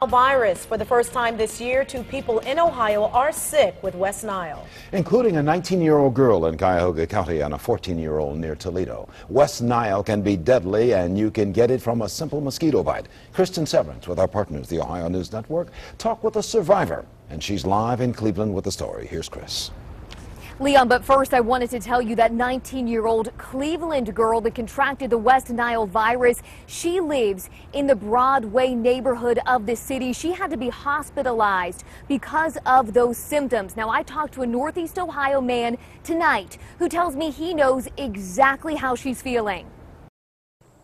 Virus. For the first time this year, 2 people in Ohio are sick with West Nile, including a 19-year-old girl in Cuyahoga County and a 14-year-old near Toledo. West Nile can be deadly, and you can get it from a simple mosquito bite. Kristen Severance with our partners, the Ohio News Network, talked with a survivor, and she's live in Cleveland with the story. Here's Chris. Leon, but first I wanted to tell you that 19-year-old Cleveland girl that contracted the West Nile virus, she lives in the Broadway neighborhood of the city. She had to be hospitalized because of those symptoms. Now, I talked to a Northeast Ohio man tonight who tells me he knows exactly how she's feeling.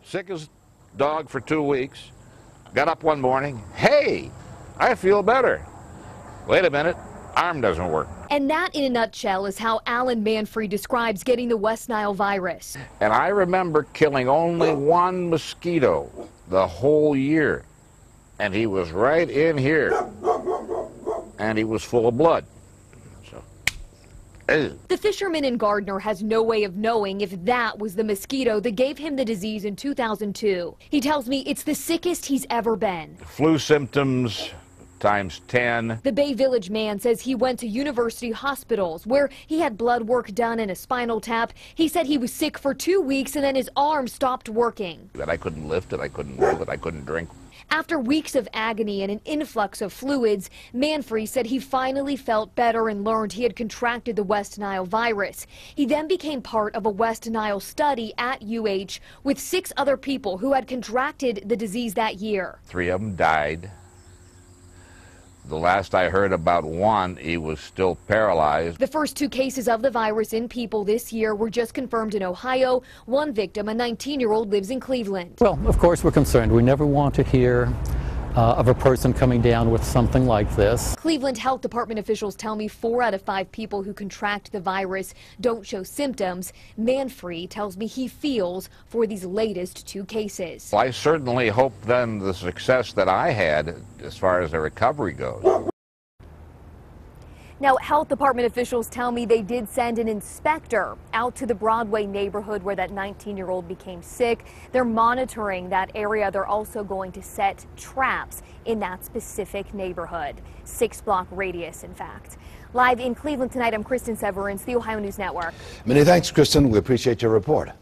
Sick as a dog for 2 weeks. Got up one morning. Hey, I feel better. Wait a minute, arm doesn't work. And that, in a nutshell, is how Alan Manfrey describes getting the West Nile virus. And I remember killing only one mosquito the whole year. And he was right in here. And he was full of blood. So, the fisherman and gardener has no way of knowing if that was the mosquito that gave him the disease in 2002. He tells me it's the sickest he's ever been. Flu symptoms times 10. The Bay Village man says he went to university hospitals where he had blood work done and a spinal tap. He said he was sick for 2 weeks and then his arm stopped working. That I couldn't lift it, I couldn't move it, I couldn't drink. After weeks of agony and an influx of fluids, Manfrey said he finally felt better and learned he had contracted the West Nile virus. He then became part of a West Nile study at UH with 6 other people who had contracted the disease that year. 3 of them died. The last I heard about one, he was still paralyzed. The first 2 cases of the virus in people this year were just confirmed in Ohio. One victim, a 19-year-old, lives in Cleveland. Well, of course we're concerned. We never want to hear of a person coming down with something like this. Cleveland Health Department officials tell me 4 out of 5 people who contract the virus don't show symptoms. Manfrey tells me he feels for these latest 2 cases. I certainly hope then the success that I had as far as the recovery goes. Now, health department officials tell me they did send an inspector out to the Broadway neighborhood where that 19-year-old became sick. They're monitoring that area. They're also going to set traps in that specific neighborhood. 6-block radius, in fact. Live in Cleveland tonight, I'm Kristen Severance, the Ohio News Network. Many thanks, Kristen. We appreciate your report.